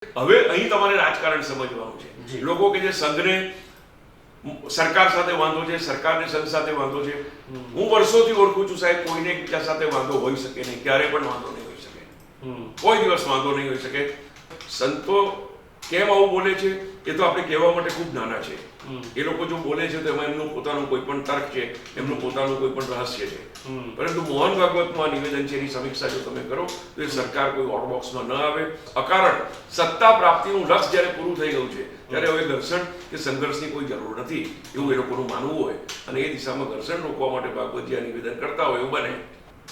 હવે અહીં તમારે રાજકારણ સમજવાનું છે। લોકો કે જે સંઘને સરકાર સાથે વાંધો છે, સરકારને સંઘ સાથે વાંધો છે, હું વર્ષોથી ઓળખું છું સાહેબ, કોઈને એકબીજા સાથે વાંધો હોઈ શકે નહીં, ક્યારે પણ વાંધો નહીં હોઈ શકે, કોઈ દિવસ વાંધો નહીં હોઈ શકે। સંતો કેમ આવું બોલે છે એ તો આપણે કહેવા માટે ખૂબ નાના છે। એ લોકો જો બોલે છે તો એમાં એમનું પોતાનું કોઈ પણ તર્ક છે, એમનું પોતાનું કોઈ પણ રહસ્ય છે, પરંતુ મોહન ભાગવતનું આ નિવેદન છે, એની સમીક્ષા જો તમે કરો તો એ સરકાર કોઈ ઓર્ડબોક્સમાં ન આવે। અકારણ સત્તા પ્રાપ્તિનું લક્ષ્ય જ્યારે પૂરું થઈ ગયું છે ત્યારે હવે ઘર્ષણ કે સંઘર્ષની કોઈ જરૂર નથી એવું એ લોકોનું માનવું હોય અને એ દિશામાં ઘર્ષણ રોકવા માટે ભાગવતજી આ નિવેદન કરતા હોય એવું બને।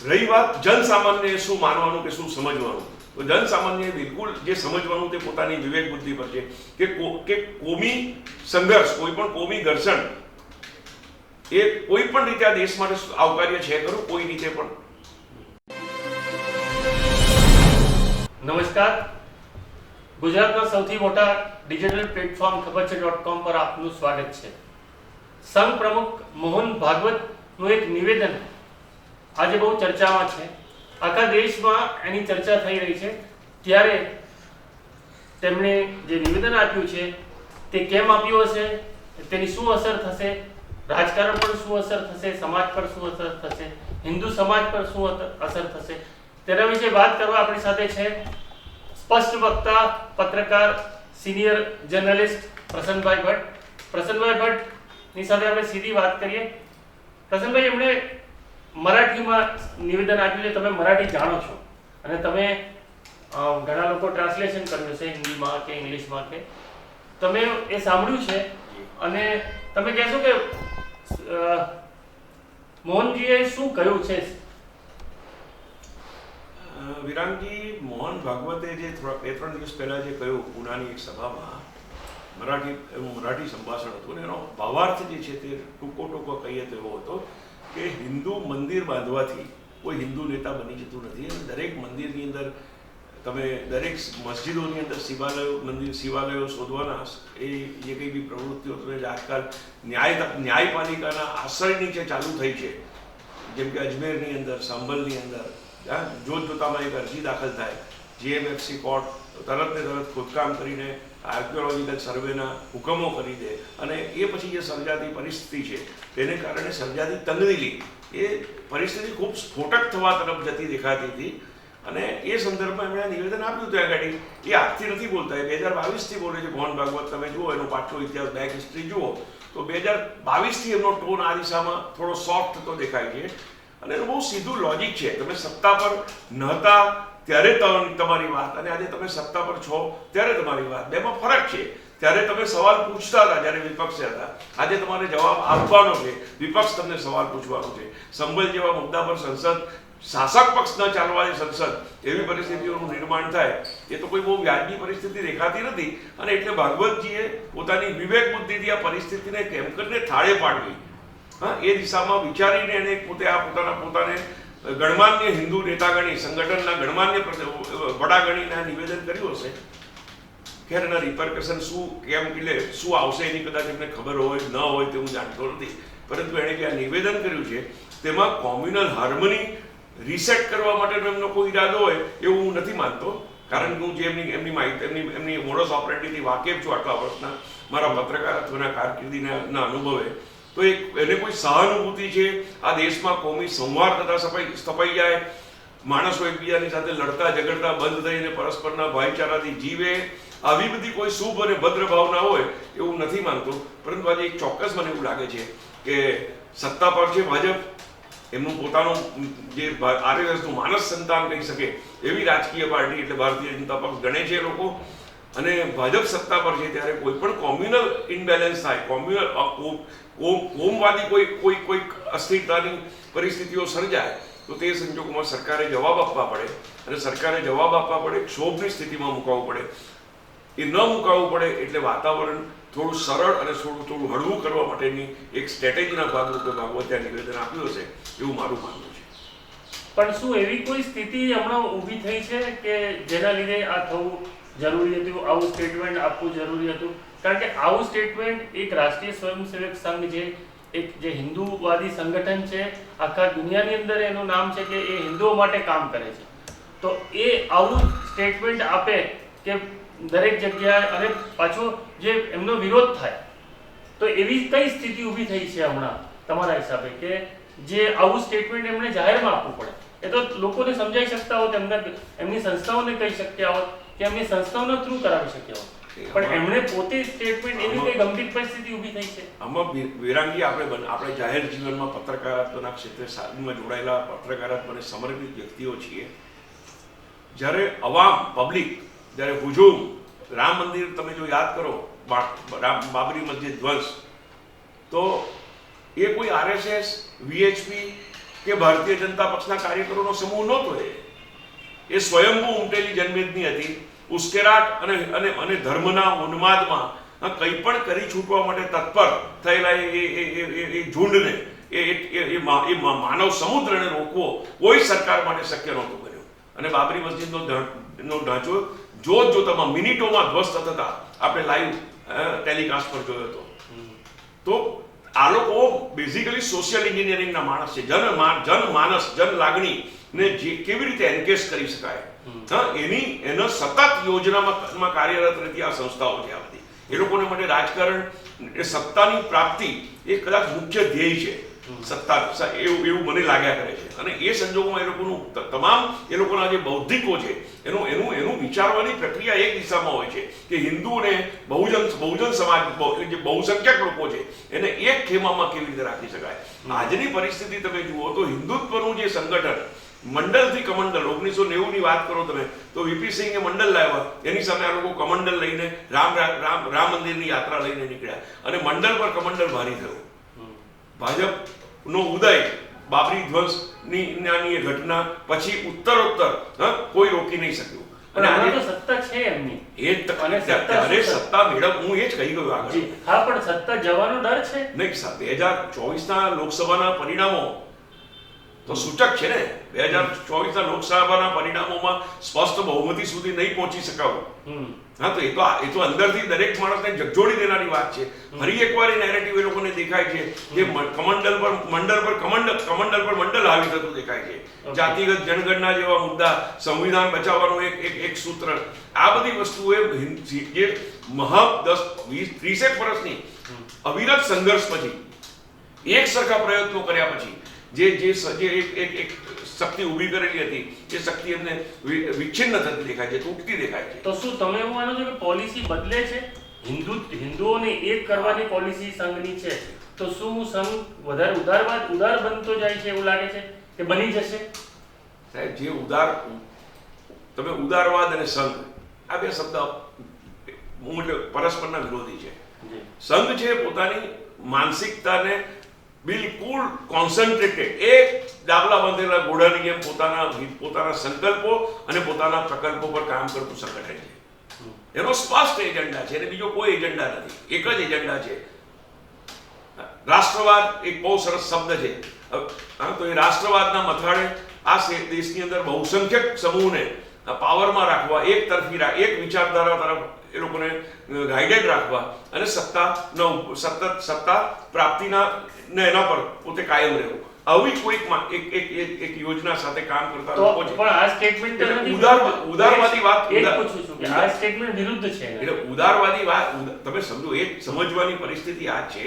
રહી વાત જનસામાન્ય શું માનવાનું કે શું સમજવાનું, તો જનસામાન્ય બિલકુલ જે સમજવાનું તે પોતાની વિવેક બુદ્ધિ પર છે કે કોમી સંઘર્ષ, કોઈ પણ કોમી ઘર્ષણ એ કોઈ પણ રીતે આ દેશ માટે આવકાર્ય છે ખરું, કોઈ રીતે પણ। નમસ્કાર, ગુજરાતના સૌથી મોટા ડિજિટલ પ્લેટફોર્મ ખબરછે.com પર આપનું સ્વાગત છે। સંઘ પ્રમુખ મોહન ભાગવતનું એક નિવેદન આજે બહુ ચર્ચામાં છે, આખા દેશમાં એની ચર્ચા થઈ રહી છે। ત્યારે તેમણે જે નિવેદન આપ્યું છે તે કેમ આપ્યું હશે, તેની શું અસર થશે, રાજકારણ પર શું અસર થશે, સમાજ પર શું અસર થશે, હિન્દુ સમાજ પર શું અસર થશે, તેના વિશે વાત કરવા આપણી સાથે છે સ્પષ્ટ વક્તા, પત્રકાર, સિનિયર જર્નલિસ્ટ પ્રસન્નભાઈ ભટ્ટ। પ્રસન્નભાઈ ભટ્ટની સાથે આપણે સીધી વાત કરીએ। પ્રસન્નભાઈ, એમણે મરાઠીમાં નિવેદન આપ્યું છે, તમે મરાઠી જાણો છો અને તમે ઘણા લોકો ટ્રાન્સલેશન કર્યું છે હિન્દીમાં કે ઇંગ્લિશમાં, કે તમે એ સાંભળ્યું છે અને તમે કહેશો કે મોહનજીએ શું કહ્યું છે? વિરામજી, મોહન ભાગવતે જે 2-3 દિવસ પહેલા જે કહ્યું પુનાની એક સભામાં, મરાઠી સંભાષણ હતું ને એનો ભાવાર્થ જે છે તે ટૂંકો કહીએ તો એવો હતો કે હિન્દુ મંદિર બાંધવાથી કોઈ હિન્દુ નેતા બની જતું નથી અને દરેક મંદિરની અંદર તમે દરેક મસ્જિદોની અંદર શિવાલયો શોધવાના એ જે કંઈ બી પ્રવૃત્તિઓ તમે આજકાલ ન્યાયપાલિકાના આશ્રય નીચે ચાલુ થઈ છે, જેમ કે અજમેરની અંદર, સંભલની અંદર જોતજોતામાં એક અરજી દાખલ થાય, GMFC કોર્ટ તરત ને તરત ખોદકામ કરીને આર્કિયોલોજીકલ સર્વેના હુકમો કરી દે અને એ પછી જે સર્જાતી પરિસ્થિતિ છે તેને કારણે સર્જાતી તંગદિલી, એ પરિસ્થિતિ ખૂબ સ્ફોટક થવા તરફ જતી દેખાતી હતી અને એ સંદર્ભમાં એમણે નિવેદન આપ્યું હતું। આગળ એ આજથી નથી બોલતા, એ 2022થી બોલે છે મોહન ભાગવત। તમે જુઓ એનો પાછો ઇતિહાસ, બેક હિસ્ટ્રી જુઓ તો 2022થી એમનો ટોન આ દિશામાં થોડો સોફ્ટ તો દેખાય છે અને એનું બહુ સીધું લોજિક છે। તમે સત્તા પર નહોતા ત્યારે તમારી વાત અને આજે તમે સત્તા પર છો ત્યારે તમારી વાત, બેમાં ફરક છે। ત્યારે તમે સવાલ પૂછતા હતા જ્યારે વિપક્ષે હતા, આજે તમારે જવાબ આપવાનો છે, વિપક્ષ તમને સવાલ પૂછવાનો છે। સંભલ જેવા મુદ્દા પર સંસદ, શાસક પક્ષ ન ચાલવાની સંસદ, એવી પરિસ્થિતિઓનું નિર્માણ થાય એ તો કોઈ બહુ વ્યાજબી પરિસ્થિતિ દેખાતી નથી અને એટલે ભાગવતજીએ પોતાની વિવેક બુદ્ધિથી આ પરિસ્થિતિને કેમ કરીને થાળે પાડવી, એ દિશામાં વિચારીને એને પોતે આ પોતાને ગણમાન્ય હિન્દુ નેતા ગણી, સંગઠનના ગણમાન્ય વડા ગણીને નિવેદન કર્યું હશે। ખેર એના રિપરકશન શું, કેમ એટલે શું આવશે એની કદાચ એમને ખબર હોય ન હોય તે હું જાણતો નથી, પરંતુ એણે જે આ નિવેદન કર્યું છે તેમાં કોમ્યુનલ હાર્મની રીસેટ કરવા માટેનો એમનો કોઈ ઈરાદો હોય એવું હું નથી માનતો, કારણ કે હું જે એમની માહિતી, એમની મોડસ ઓપરેટિવથી વાકેફ છું આટલા વર્ષના મારા પત્રકારત્વના કારકિર્દીના અનુભવે, તો એને કોઈ સહાનુભૂતિ છે આ દેશમાં કોમી સંવાદતા સ્થપાઈ જાય, માણસો એકબીજાની સાથે લડતા ઝઘડતા બંધ થઈને પરસ્પરના ભાઈચારાથી જીવે, આવી બધી કોઈ શુભ અને ભદ્ર ભાવના હોય એવું નથી માનતો। પરંતુ આજે એક ચોક્કસ મને એવું લાગે છે કે સત્તા પર છે ભાજપ, એમનું પોતાનું જે RSSનું માનસ સંતાન કહી શકે એવી રાજકીય પાર્ટી એટલે ભારતીય જનતા પક્ષ ગણે છે લોકો, અને ભાજપ સત્તા પર છે ત્યારે કોઈ પણ કોમ્યુનલ ઇનબેલેન્સ થાય, કોમવાદી કોઈ અસ્થિરતાની પરિસ્થિતિઓ સર્જાય તો તે સંજોગોમાં સરકારે જવાબ આપવા પડે અને સરકારે જવાબ આપવા પડે, ક્ષોભની સ્થિતિમાં મુકાવવું પડે। એ ન મુકાવવું પડે એટલે વાતાવરણ થોડું સરળ અને થોડું હળવું કરવા માટેની એક સ્ટ્રેટેજીના ભાગરૂપે ભાગવતે નિવેદન આપ્યું હશે એવું મારું માનવું છે। પણ શું એવી કોઈ સ્થિતિ હમણાં ઊભી થઈ છે કે જેના લીધે આ થવું જરૂરી હતું, આવું સ્ટેટમેન્ટ આપવું જરૂરી હતું? કારણ કે આવું સ્ટેટમેન્ટ એક રાષ્ટ્રીય સ્વયંસેવક સંઘ છે, એક જે હિન્દુવાદી સંગઠન છે, આખા દુનિયાની અંદર એનું નામ છે કે એ હિન્દુઓ માટે કામ કરે છે, તો એ આવું સ્ટેટમેન્ટ આપે કે દરેક જગ્યાએ અને પાછો જે એમનો વિરોધ થાય, તો એવી કઈ સ્થિતિ ઊભી થઈ છે હમણાં તમારા હિસાબે કે જે આવું સ્ટેટમેન્ટ એમણે જાહેરમાં આપવું પડે? એ તો લોકોને સમજાઈ શકતા હોત, એમની સંસ્થાઓને કહી શક્યા હોત કે એમની સંસ્થાઓના થ્રુ કરાવી શક્યા હોત, પણ એમણે પોતે સ્ટેટમેન્ટ એવી કઈ ગંભીર પરિસ્થિતિ ઊભી થઈ છે. આમાં વિરાંગી આપણે જાહેર જીવનમાં પત્રકારત્વના ક્ષેત્રે સાધનમાં જોડાયેલા પત્રકારત્વને સમર્પિત વ્યક્તિઓ છીએ. જ્યારે અવામ પબ્લિક જ્યારે હુજુમ રામ મંદિર તમે જો યાદ કરો, બાબરી મસ્જિદ ધ્વંસ, તો એ કોઈ RSS, VHP કે ભારતીય જનતા પક્ષના કાર્યકરોનો સમૂહ નહોતો. એ સ્વયંભૂ ઉમટેલી જનમેદની હતી. ઉશ્કેરાટ અને ધર્મના ઉન્માદમાં કંઈ પણ કરી છૂટવા માટે તત્પર થયેલા એ ઝુંડને એ માનવ સમુદ્રને રોકવો કોઈ સરકાર માટે શક્ય નહોતું બન્યું. અને બાબરી મસ્જિદનો ઢાંચો જોતમાં મિનિટોમાં ધ્વસ્ત થતા આપણે લાઈવ ટેલિકાસ્ટ પર જોયો હતો. તો આ લોકો બેઝિકલી સોશિયલ એન્જિનિયરિંગના માણસ છે. જનમાનસ, જન લાગણી ને જે કેવી રીતે એન્કેશ કરી શકાય, એનો સતત યોજનામાં કાર્યરત રહેતી આ સંસ્થાઓ છે. આ બધી એ લોકોને માટે રાજકારણ એ સત્તાની પ્રાપ્તિ એ કદાચ મુખ્ય ધ્યેય છે. સત્તા એવું મને લાગ્યા કરે છે. અને એ સંજોગોમાં એ લોકોનું તમામ એ લોકોના જે બૌદ્ધિકો છે એનું વિચારવાની પ્રક્રિયા એક દિશામાં હોય છે કે હિન્દુને બહુજન સમાજ જે બહુસંખ્યક લોકો છે એને એક ખેમામાં કેવી રીતે રાખી શકાય. આજની પરિસ્થિતિ તમે જુઓ તો હિન્દુત્વનું જે સંગઠન મંડળથી કમંડલ 1990 ની વાત કરો તમે તો VP સિંઘે મંડળ લાવ્યા, એની સામે આ લોકો કમંડલ લઈને રામ મંદિરની યાત્રા લઈને નીકળ્યા અને મંડળ પર કમંડલ ભારી થયું. ભાજપનો ઉદય બાબરી ધ્વંસની એ ઘટના પછી ઉત્તરોત્તર કોઈ રોકી નહીં શક્યું. અને આજે તો સત્તા છે એમની, ત્યારે સત્તા મેળવ હું એ જ કહી ગયો આગળ. હા, પણ સત્તા જવાનો ડર છે નહીં. 2024ના લોકસભાના પરિણામો તો સૂચક છે ને. 2024ના લોકસભાના પરિણામોમાં સ્પષ્ટ બહુમતી સુધી નહીં પહોંચી શકાવું. હા, તો એ તો અંદરથી દરેક માણસને ઝકઝોડી દેનારી વાત છે. ફરી એકવાર એ નેરેટિવ એ લોકોને દેખાય છે કે કમંડલ પર મંડળ હાવી થતું દેખાય છે. જાતિગત જનગણના જેવા મુદ્દા, સંવિધાન બચાવવાનું એક સૂત્ર, આ બધી વસ્તુએ જે 10-20-30 વર્ષની અવિરત સંઘર્ષ પછી એક સરખા પ્રયત્નો કર્યા પછી જે એક શક્તિ ઊભી કરેલી હતી એ શક્તિ એમને વિચ્છિન્ન થતી દેખાય છે, તૂટતી દેખાય છે. તો શું તમે એવું માનો છો કે પોલિસી બદલે છે? હિન્દુઓને એક કરવાની પોલિસી સંઘની છે, તો શું સંઘ વધારે ઉદાર બનતો જાય છે એવું લાગે છે કે બની જશે? સાહેબ, જે તમે ઉદારવાદ અને સંઘ આ બે શબ્દ પરસ્પરના વિરોધી છે. સંઘ છે પોતાની માનસિકતાને બિલકુલ કોન્સન્ટ્રેટેડ એક ડાબલા બાંધેલા ઘોડાની જેમ પોતાના સંકલ્પો અને પોતાના પ્રકલ્પો પર કામ કરતું સંગઠન છે. એનો સ્પષ્ટ એજન્ડા છે અને બીજો કોઈ એજન્ડા નથી. એક જ એજન્ડા છે. રાષ્ટ્રવાદ એક બહુ સરસ શબ્દ છે. તો એ રાષ્ટ્રવાદના મથાળે આ દેશની અંદર બહુસંખ્યક સમૂહને પાવરમાં રાખવા, એક તરફી એક વિચારધારા તરફ એ લોકોને ગાઈડેડ રાખવા અને સત્તા પ્રાપ્તિના એના પર પોતે કાયમ રહેવું, આવી કોઈક એક યોજના સાથે કામ કરતા લોકો છે. પણ આ સ્ટેટમેન્ટ ઉદારવાદી વાત એ પૂછું છું કે આ સ્ટેટમેન્ટ વિરુદ્ધ છે. એટલે ઉદારવાદી વાત તમે સમજો, એ સમજવાની પરિસ્થિતિ આ છે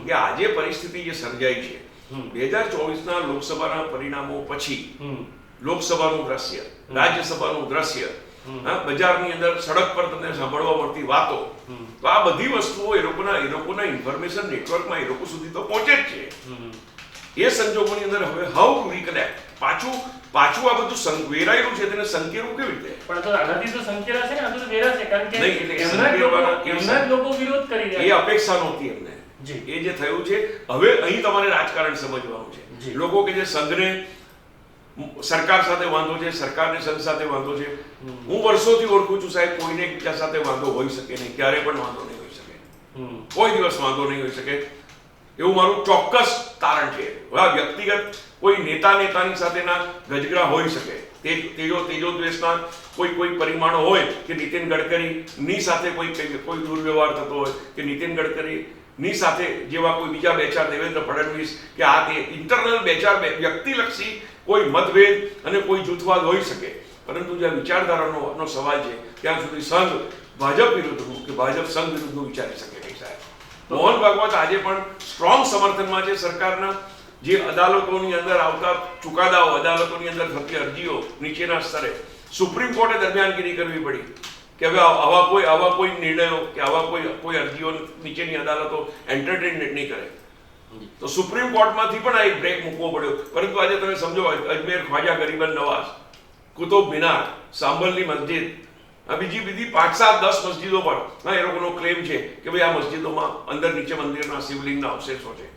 કે આજે પરિસ્થિતિ જે સર્જાઈ છે 2024ના લોકસભાના પરિણામો પછી લોકસભાનું દ્રશ્ય, રાજ્યસભાનું દ્રશ્ય, બજારની અંદર સડક પર તમને સાંભળવા મળતી વાતો, તો આ બધી વસ્તુઓ એ લોકોના ઇન્ફોર્મેશન નેટવર્કમાં એ લોકો સુધી તો પહોંચે જ છે. એ સંજોગોની અંદર હવે હાઉ ટુ રિકનેક્ટ પાછું આ બધું વેરાયેલું છે તેને સંકેરવું કેવી રીતે? પણ તો આનાથી તો સંકેરા છે ને, આ તો વેરા છે, કારણ કે એમના લોકો વિરોધ કરી રહ્યા છે. એ અપેક્ષા નહોતી એમને. એ જે થયું છે હવે અહીં તમારે રાજકારણ સમજવાનું છે. લોકો કે જે સંઘને સરકાર સાથે વાંધો છે, સરકારને સંઘ સાથે વાંધો છે, હું વર્ષોથી ઓળખું છું સાહેબ, કોઈને એકબીજા સાથે વાંધો હોઈ શકે નહીં, ક્યારે પણ વાંધો નહીં હોઈ શકે, કોઈ દિવસ વાંધો નહીં હોઈ શકે એવું મારું ચોક્કસ તારણ છે. વ્યક્તિગત કોઈ નેતાની સાથેના ગજગરા હોઈ શકે, તેજો દ્વેષના કોઈ પરિમાણો હોય કે નીતિન ગડકરીની સાથે કોઈ દુર્વ્યવહાર થતો હોય કે નીતિન ગડકરીની સાથે જેવા કોઈ બીજા બે ચાર દેવેન્દ્ર ફડણવીસ કે આ તે ઇન્ટરનલ બે ચાર વ્યક્તિલક્ષી કોઈ મતભેદ અને કોઈ જૂથવાદ હોઈ શકે, પરંતુ જ્યાં વિચારધારાનો સવાલ છે ત્યાં સુધી સંઘ ભાજપ વિરુદ્ધનું કે ભાજપ સંઘ વિરુદ્ધનું વિચારી શકે નહીં સાહેબ. મોહન ભાગવત આજે પણ સ્ટ્રોંગ સમર્થનમાં છે સરકારના. જે અદાલતોની અંદર આવતા ચુકાદાઓ, અદાલતોની અંદર થતી અરજીઓ નીચેના સ્તરે સુપ્રીમ કોર્ટે દરમિયાનગીરી કરવી પડી કે હવે આવા કોઈ નિર્ણયો કે આવા કોઈ અરજીઓ નીચેની અદાલતો એન્ટરટેન નહીં કરે. તો સુપ્રીમ કોર્ટમાંથી પણ આ એક બ્રેક મૂકવો પડ્યો. પરંતુ આજે તમે સમજો, અજમેર ખ્વાજા ગરીબન નવાઝ, કુતુબ મિનાર, સાંભલની મસ્જિદ, આ બીજી 5, 7, 10 મસ્જિદો પર એ લોકોનો ક્લેમ છે કે ભાઈ આ મસ્જિદોમાં અંદર નીચે મંદિરના શિવલિંગના અવશેષો છે.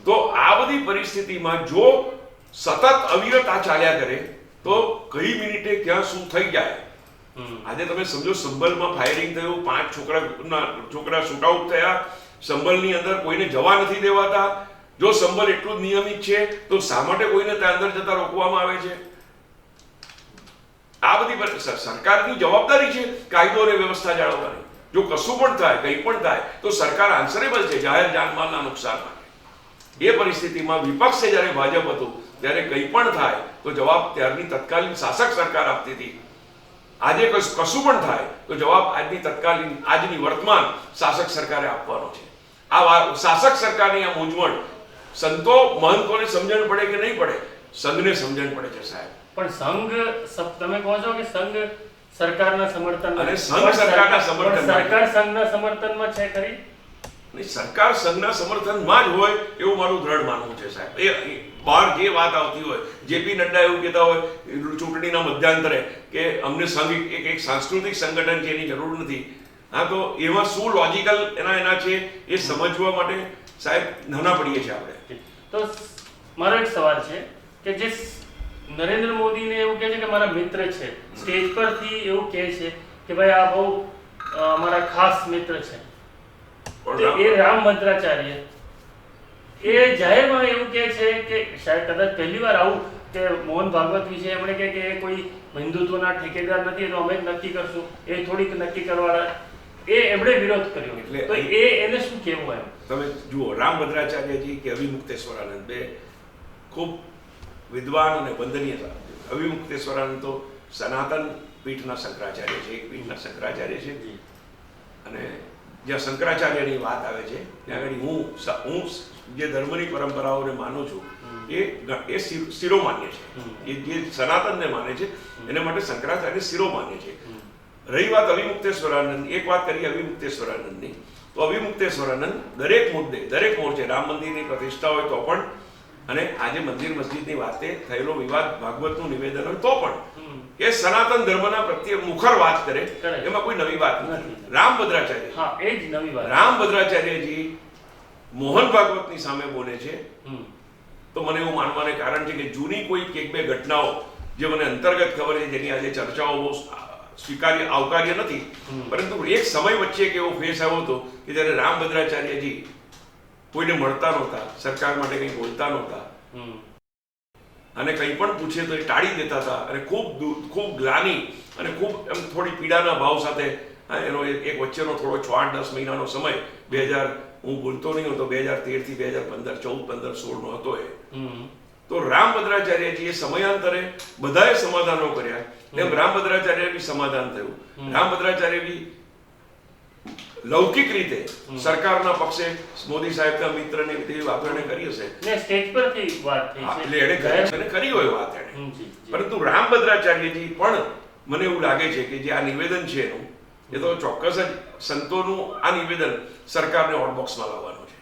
તો આ બધી પરિસ્થિતિમાં જો સતત અવિરત આ ચાલ્યા કરે તો કઈ મિનિટે ક્યાં શું થઈ જાય. આજે તમે સમજો, સંભલમાં ફાયરિંગ થયું, 5 છોકરા શૂટ આઉટ થયા. સંભલની અંદર કોઈને જવા નથી દેવાતા. જો સંભલ એટલું જ નિયમિત છે તો શા માટે કોઈને ત્યાં અંદર જતા રોકવામાં આવે છે? આ બધી સરકારની જવાબદારી છે કાયદો અને વ્યવસ્થા જાળવવાની. જો કશું પણ થાય, કંઈ પણ થાય તો સરકાર આન્સરેબલ છે જાહેર જાનમાલના નુકસાન માટે. એ પરિસ્થિતિમાં વિપક્ષે જ્યારે ભાજપ હતું ત્યારે કંઈ પણ થાય તો જવાબ ત્યારની તત્કાલીન શાસક સરકાર આપતી હતી. આજે કશું પણ થાય તો જવાબ આજની વર્તમાન શાસક સરકારે આપવાનો છે. આ શાસક સરકારની આ મૂંઝવણ સંતો મહંતોને સમજણ પડે કે નહીં પડે, સંઘને સમજણ પડે છે સાહેબ. પણ સંઘ, તમે કહો છો કે સંઘ સરકારના સમર્થન અને સંઘ સરકારના સમર્થન, સરકાર સંઘના સમર્થનમાં છે ખરી? નહીં, સરકાર સંઘના સમર્થનમાં જ હોય એવું મારું દ્રઢ માનવું છે સાહેબ. એ બહાર જે વાત આવતી હોય, જેપી નડ્ડા એવું કહેતા હોય ચૂંટણીના મધ્યાંતરે કે અમને સંઘ એક સાંસ્કૃતિક સંગઠન છે, એની જરૂર નથી. હા, તો એમાં શું લોજિકલ એના છે એ સમજવા માટે સાહેબ નાના પડીએ છીએ આપણે. તો મારો એક સવાલ છે કે જે નરેન્દ્ર મોદીને એવું કહે છે કે મારા મિત્ર છે, સ્ટેજ પરથી એવું કહે છે કે ભાઈ આ બહુ મારા ખાસ મિત્ર છે, એ રામ ભદ્રાચાર્ય એ જાહેરમાં એવું કહે છે કે શાયદ કદાચ પહેલી વાર આવું કે મોહન ભાગવત વિશે એમણે કહે કે એ કોઈ હિન્દુત્વના ઠેકેદાર નથી, તો અમે જ નક્કી કરશું, એ થોડીક નક્કી કરવાના, એમણે વિરોધ કર્યો. એટલે તો એને શું કહેવું એમ? તમે જુઓ, રામ ભદ્રાચાર્યજી કે અવિમુક્તેશ્વરાનંદ બે ખૂબ વિદ્વાન અને વંદનીય. અવિમુક્તેશ્વરાનંદ તો સનાતન પીઠના શંકરાચાર્ય છે, એક પીઠના શંકરાચાર્ય છે. અને જ્યાં શંકરાચાર્યની વાત આવે છે ત્યાં આગળ હું જે ધર્મની પરંપરાઓને માનું છું એ શિરોમાન્ય છે. એ જે સનાતનને માને છે એને માટે શંકરાચાર્ય શિરોમાન્ય છે. રહી વાત અવિમુક્તેશ્વરાનંદ, એક વાત કરીએ અવિમુક્તેશ્વરાનંદની, તો અવિમુક્તેશ્વરાનંદ દરેક મુદ્દે, દરેક મોરચે, રામ મંદિરની પ્રતિષ્ઠા હોય તો પણ, અને આજે મંદિર મસ્જિદની વાતે થયેલો વિવાદ, ભાગવતનું નિવેદન હોય તો પણ એ સનાતન ધર્મના પ્રત્યે મુખર વાત કરે, એમાં કોઈ નવી વાત નથી. રામ ભદ્રાચાર્ય, હા, એ જ નવી વાત. રામ ભદ્રાચાર્યજી મોહન ભાગવતની સામે બોલે છે તો મને એવું માનવાને કારણ છે કે જૂની કોઈ એક બે ઘટનાઓ જે મને અંતર્ગત ખબર છે, જેની આજે ચર્ચાઓ બહુ આવકાર્ય નથી, પરંતુ એક સમય વચ્ચે એક એવો ફેસ આવ્યો હતો કે જ્યારે રામ ભદ્રાચાર્યજી કોઈને મળતા નહોતા, સરકાર માટે કંઈ બોલતા નહોતા, અને કંઈ પણ પૂછે તો એ ટાળી દેતા હતા, અને ખૂબ ગ્લાની અને ખૂબ એમ થોડી પીડાના ભાવ સાથે એનો એક વચ્ચેનો થોડો 6-8-10 મહિનાનો સમય, હું બોલતો નહીં હતો, 2013 થી 2015, 14, 15, 16 હતો એ. તો રામ ભદ્રાચાર્યજી એ સમયાંતરે બધાએ સમાધાનો કર્યા, એમ રામ ભદ્રાચાર્ય બી સમાધાન થયું. રામ ભદ્રાચાર્યજી લૌકિક રીતે સરકારના પક્ષે મોદી સાહેબના મિત્રને બધી વાતો એને કરી હશે, સ્ટેજ પરથી વાત થઈ છે, એટલે એને કરી હોય વાત એને. પરંતુ રામ ભદ્રાચાર્યજી પણ મને એવું લાગે છે કે જે આ નિવેદન છે એનું, એ તો ચોક્કસ જ સંતોનું આ નિવેદન સરકારને હોટબોક્સમાં લાવવાનું છે.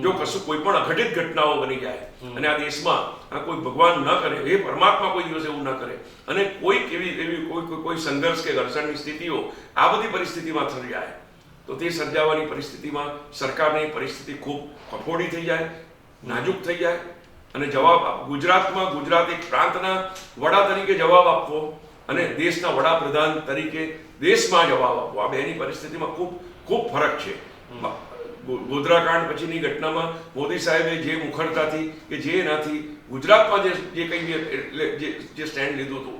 જો કશું કોઈ પણ અઘટિત ઘટનાઓ બની જાય અને આ દેશમાં કોઈ ભગવાન ન કરે, એ પરમાત્મા કોઈ દિવસ એવું ન કરે, અને એવી કોઈ સંઘર્ષ કે ઘર્ષણની સ્થિતિઓ આ બધી પરિસ્થિતિમાં થઈ જાય તો તે સર્જાવાની પરિસ્થિતિમાં સરકારની પરિસ્થિતિ ખૂબ કફોડી થઈ જાય, નાજુક થઈ જાય, અને જવાબ ગુજરાતમાં, ગુજરાત એક પ્રાંતના વડા તરીકે જવાબ આપવો અને દેશના વડાપ્રધાન તરીકે દેશમાં જવાબ આપવો, આ બેની પરિસ્થિતિમાં ખૂબ ફરક છે. ગોધરાકાંડ પછીની ઘટનામાં મોદી સાહેબે જે મુખરતાથી કે જે એનાથી ગુજરાતમાં જે કંઈ જે સ્ટેન્ડ લીધું હતું,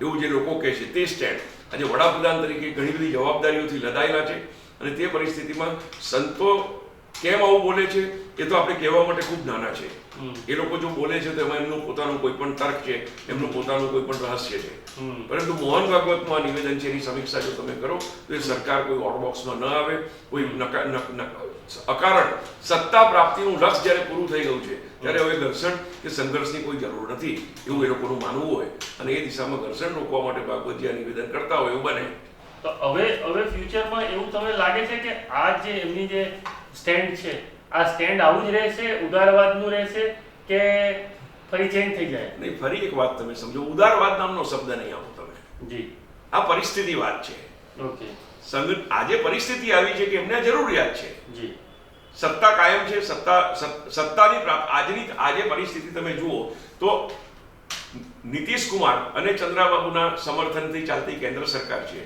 એવું જે લોકો કહે છે તે સ્ટેન્ડ આજે વડાપ્રધાન તરીકે ઘણી બધી જવાબદારીઓથી લદાયેલા છે. અને તે પરિસ્થિતિમાં સંતો કેમ આવું બોલે છે એ તો આપણે કહેવા માટે ખૂબ નાના છે. હમ. એ લોકો જો બોલે છે તો એમાં એમનું પોતાનું કોઈ પણ તર્ક છે, એમનું પોતાનું કોઈ પણ રહસ્ય છે. હમ. પરંતુ મોહન ભાગવતનું આ નિવેદન છે એની સમીક્ષા જો તમે કરો તો એ સરકાર કોઈ ઓર્ડબોક્સમાં ન આવે, કોઈ અકારણ સત્તા પ્રાપ્તિનું લક્ષ્ય જ્યારે પૂરું થઈ ગયું છે ત્યારે હવે ઘર્ષણ કે સંઘર્ષની કોઈ જરૂર નથી એવું એ લોકોનું માનવું હોય અને એ દિશામાં ઘર્ષણ રોકવા માટે ભાગવતજી આ નિવેદન કરતા હોય એવું બને. તો હવે ફ્યુચરમાં એવું તમને લાગે છે કે આ જે એમની જે સ્ટેન્ડ છે આ સ્ટેન્ડ આવું જ રહેશે, ઉદારવાદનું રહેશે કે ફરી ચેન્જ થઈ જાય? નહીં, ફરી એક વાત તમે સમજો, ઉદારવાદ નામનો શબ્દ નહીં આવો તમે. જી. આ પરિસ્થિતિવાદ છે. ઓકે. આજે પરિસ્થિતિ આવી છે કે એમને જરૂરિયાત છે. જી. સત્તા કાયમ છે, સત્તાની આજે પરિસ્થિતિ તમે જુઓ તો નીતિશ કુમાર અને ચંદ્રાબાબુના સમર્થનથી ચાલતી કેન્દ્ર સરકાર છે.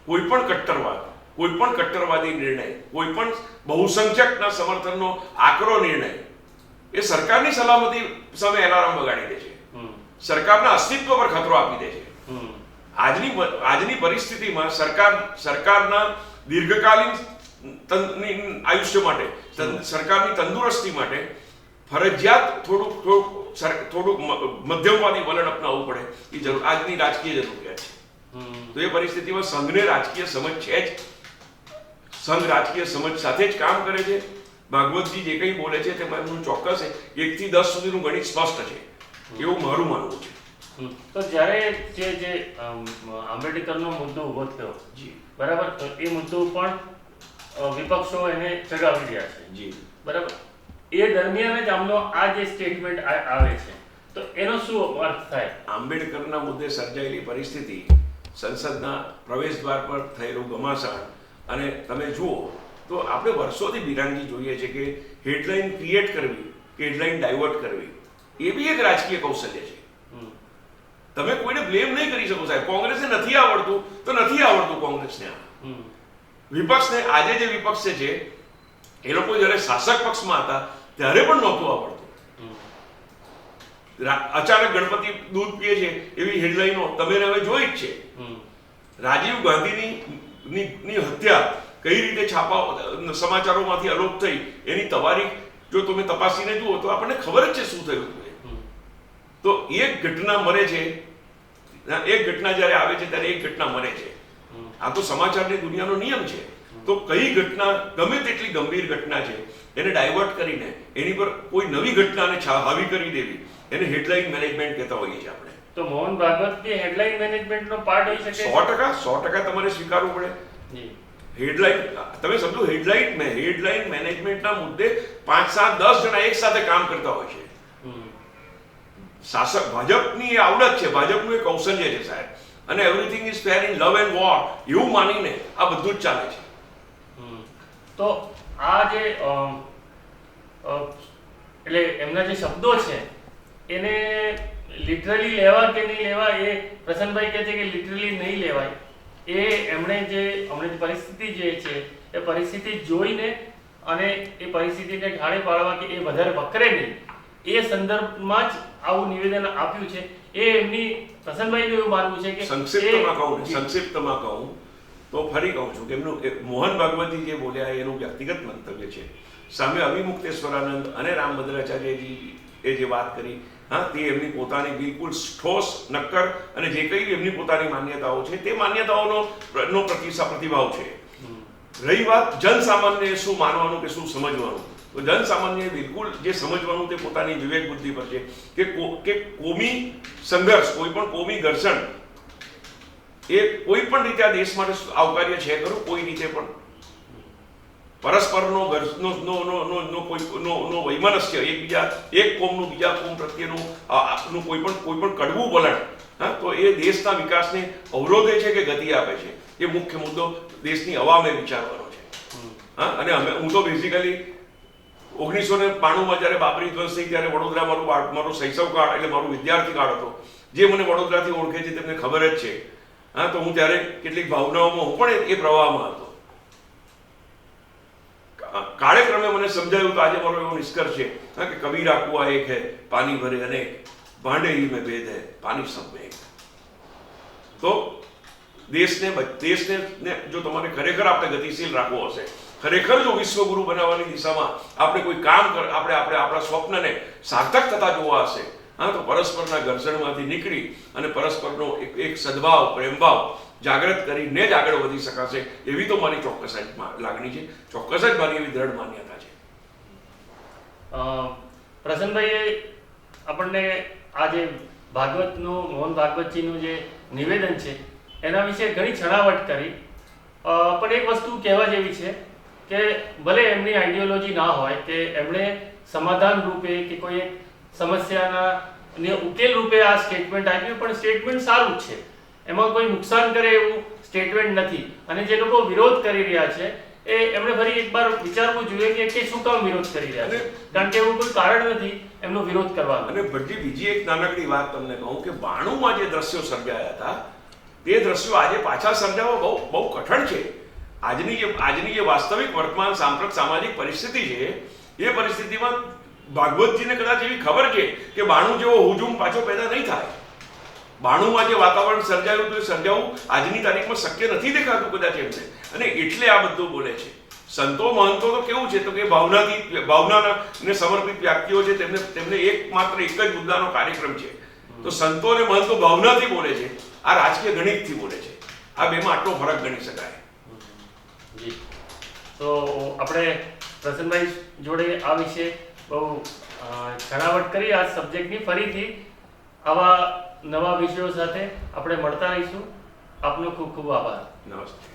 કોઈ પણ કટ્ટરવાદી નિર્ણય, કોઈ પણ બહુસંખ્યકના સમર્થનનો આકરો નિર્ણય એ સરકારની સલામતી સામે એલાર્મ વગાડી દે છે, સરકારના અસ્તિત્વ પર ખતરો આપી દે છે. આજની પરિસ્થિતિમાં સરકારના દીર્ઘકાલીન આયુષ્ય માટે, સરકારની તંદુરસ્તી માટે ફરજિયાત થોડુંક મધ્યમવાદી વલણ અપનાવવું પડે એ જરૂર આજની રાજકીય જરૂરિયાત છે. તો એ પરિસ્થિતિમાં સંઘને રાજકીય સમજ છે જ. સંઘ રાજકીય સમજ સાથે જ કામ કરે છે. ભાગવતજી જે કંઈ બોલે છે તેમાં એમનું ચોક્કસ 1 થી 10 સુધીનું ગણિત સ્પષ્ટ છે એવું મારું માનવું છે. તો જ્યારે જે આંબેડકરનો મુદ્દો ઊભો થયો, જી બરાબર, તો એ મુદ્દો પણ વિપક્ષો એને ચગાવી રહ્યા છે. જી બરાબર. એ દરમિયાન જ આમનો આ જે સ્ટેટમેન્ટ આવે છે તો એનો શું અર્થ થાય? આંબેડકરના મુદ્દે સર્જાયેલી પરિસ્થિતિ, સંસદના પ્રવેશ દ્વાર પર થયેલું ઘમાસાણ અને તમે જુઓ તો આપણે વર્ષોથી બિરાનજી જોઈએ છે કે હેડલાઇન ક્રિએટ કરવી કે હેડલાઇન ડાયવર્ટ કરવી એ બી એક રાજકીય કૌશલ્ય છે. તમે કોઈને બ્લેમ નહીં કરી શકો સાહેબ. કોંગ્રેસને નથી આવડતું તો નથી આવડતું કોંગ્રેસને. વિપક્ષને આજે જે વિપક્ષ છે એ લોકો જ્યારે શાસક પક્ષમાં હતા ત્યારે પણ નહોતું આવડતું. અચાનક ગણપતિ દૂધ પીએ છે એવી હેડલાઇનો તમે હવે જોઈ જ છે. રાજીવ ગાંધીની હત્યા કઈ રીતે સમાચારોમાંથી અલોપ થઈ એની તવારીખ જો તમે તપાસીને જુઓ તો આપણને ખબર જ છે શું થયું. તો એક ઘટના મરે છે, એક ઘટના જ્યારે આવે છે ત્યારે એક ઘટના મરે છે. આ તો સમાચારની દુનિયાનો નિયમ છે. તો કઈ ઘટના ગમે તેટલી ગંભીર ઘટના છે એને ડાયવર્ટ કરીને એની પર કોઈ નવી ઘટનાને હાવી કરી દેવી એને હેડલાઇન મેનેજમેન્ટ કહેતા હોઈએ છીએ આપણે. તો મોહન ભાગવત બી હેડલાઇન મેનેજમેન્ટનો પાર્ટ હોઈ શકે? 100% તમારે સ્વીકારવું પડે. હેડલાઇન તમે સમજો, હેડલાઇન મેનેજમેન્ટના મુદ્દે 5, 7, 10 જણા એક સાથે કામ કરતા હોય છે. શાસક ભાજપની એ આવડત છે, ભાજપનું એ કૌશલ્ય છે સાહેબ. અને everything is fair in love and war એવું માનીને આ બધું જ ચાલે છે. તો આ જે એટલે એમના જે શબ્દો છે એને લિટરલી લેવા કે નહીં લેવા, એ પ્રસન્નભાઈ કહે છે કે લિટરલી નહીં લેવાય. એ એમણે જે પરિસ્થિતિ જે છે એ પરિસ્થિતિ જોઈને અને એ પરિસ્થિતિને ઢાળે પાડવા કે એ વધારે વકરે નહીં એ સંદર્ભમાં જ આવું નિવેદન આપ્યું છે. એ એમની પ્રસન્નભાઈનું એવું માનવું છે કે સંક્ષિપ્તમાં કહું તો ફરી કહું છું કે એમનું મોહન ભાગવતી જે બોલ્યા એનું વ્યક્તિગત મંતવ્ય છે. સામે અવિમુક્તેશ્વરાનંદ અને રામભદ્રાચાર્યજી એ જે વાત કરી, તે એમની પોતાની બિલકુલ ઠોસ, નક્કર અને જે કંઈ એમની પોતાની માન્યતાઓ છે તે માન્યતાઓનો પ્રતિભાવ છે. રહી વાત જનસામાન્ય શું માનવાનું કે શું સમજવાનું, તો જનસામાન્ય બિલકુલ જે સમજવાનું તે પોતાની વિવેક બુદ્ધિ પર છે કે કોમી સંઘર્ષ, કોઈ પણ કોમી ઘર્ષણ એ કોઈ પણ રીતે આ દેશ માટે આવકાર્ય છે ખરું? કોઈ રીતે પણ પરસ્પરનો વૈમનસ્ય, એકબીજા એક કોમનું બીજા કોમ પ્રત્યેનું કોઈ પણ કડવું વલણ, તો એ દેશના વિકાસને અવરોધે છે કે ગતિ આપે છે એ મુખ્ય મુદ્દો દેશની અવામે વિચારવાનો છે. અને હું તો બેઝિકલી 1992માં જ્યારે બાબરી ધ્વંસ થઈ ત્યારે વડોદરા મારો શૈશવ કાળ એટલે મારું વિદ્યાર્થી કાળ હતો. જે મને વડોદરાથી ઓળખે છે તેમને ખબર જ છે. તો હું ત્યારે કેટલીક ભાવનાઓમાં હું પણ એ પ્રવાહમાં હતો. કાળેક્રમે મને સમજાયું તો આજે મારો એવો નિષ્કર્ષ છે કે કબીરા કુઆ એક હૈ, પાણી ભરે અનેક, ભાંડે હી મેં ભેદ હૈ, પાણી સબ મેં એક. તો દેશને જો તમારે ખરેખર આપણે ગતિશીલ રાખવો હશે, ખરેખર જો વિશ્વગુરુ બનાવવાની દિશામાં આપણે કોઈ કામ આપણે આપણા સ્વપ્નને સાર્થક થતા જોવા હશે, હા, તો પરસ્પરના ઘર્ષણમાંથી નીકળી અને પરસ્પરનો એક સદભાવ, પ્રેમભાવ જાગૃત કરીને જ આગળ વધી શકાશે, એવી તો મારી ચોક્કસ જ લાગણી છે, ચોક્કસ જ મારી એવી દ્રઢ માન્યતા છે. પ્રસન્નભાઈએ આપણને આ જે ભાગવતનું, મોહન ભાગવતજીનું જે નિવેદન છે એના વિશે ઘણી છણાવટ કરી, પણ એક વસ્તુ કહેવા જેવી છે કે ભલે એમની આઈડિયોલોજી ના હોય કે એમણે સમાધાન રૂપે કે કોઈ એક સમસ્યાના ઉકેલ રૂપે આ સ્ટેટમેન્ટ આપ્યું, પણ સ્ટેટમેન્ટ સારું જ છે, એમાં કોઈ નુકસાન કરે એવું સ્ટેટમેન્ટ નથી. અને જે લોકો વિરોધ કરી રહ્યા છે એ એમણે ફરી એકવાર વિચારવું જોઈએ કે શું કામ વિરોધ કરી રહ્યા છે, કારણ કે એવું કોઈ કારણ નથી એમનો વિરોધ કરવાનો. અને ભટ્ટજી, બીજી એક નાનકડી વાત તમને કહું કે 92માં જે દ્રશ્યો સર્જાયા હતા તે દ્રશ્યો આજે પાછા સર્જાવવા બહુ કઠણ છે. આજની જે વાસ્તવિક વર્તમાન સાંપ્રત સામાજિક પરિસ્થિતિ છે એ પરિસ્થિતિમાં ભાગવતજીને કદાચ એવી ખબર છે કે 92 જેવો હુજુમ પાછો પેદા નહીં થાય. 92માં જે વાતાવરણ સર્જાયું હતું એ સર્જાવું આજની તારીખમાં શક્ય નથી દેખાતું કદાચ એમને, અને એટલે આ બધું બોલે છે. સંતો મહંતો તો કેવું છે તો કે ભાવનાને સમર્પિત વ્યક્તિઓ છે, તેમને એકમાત્ર એક જ મુદ્દાનો કાર્યક્રમ છે. તો સંતો અને મહંતો ભાવનાથી બોલે છે, આ રાજકીય ગણિતથી બોલે છે. આ બેમાં આટલો ફરક ગણી શકાય. જી, તો આપણે પ્રસન્નભાઈ જોડે આ વિશે બહુ છણાવટ કરી આ સબ્જેક્ટની. ફરીથી આવા નવા વિષયો સાથે આપણે મળતા રહીશું. આપનો ખૂબ ખૂબ આભાર. નમસ્તે.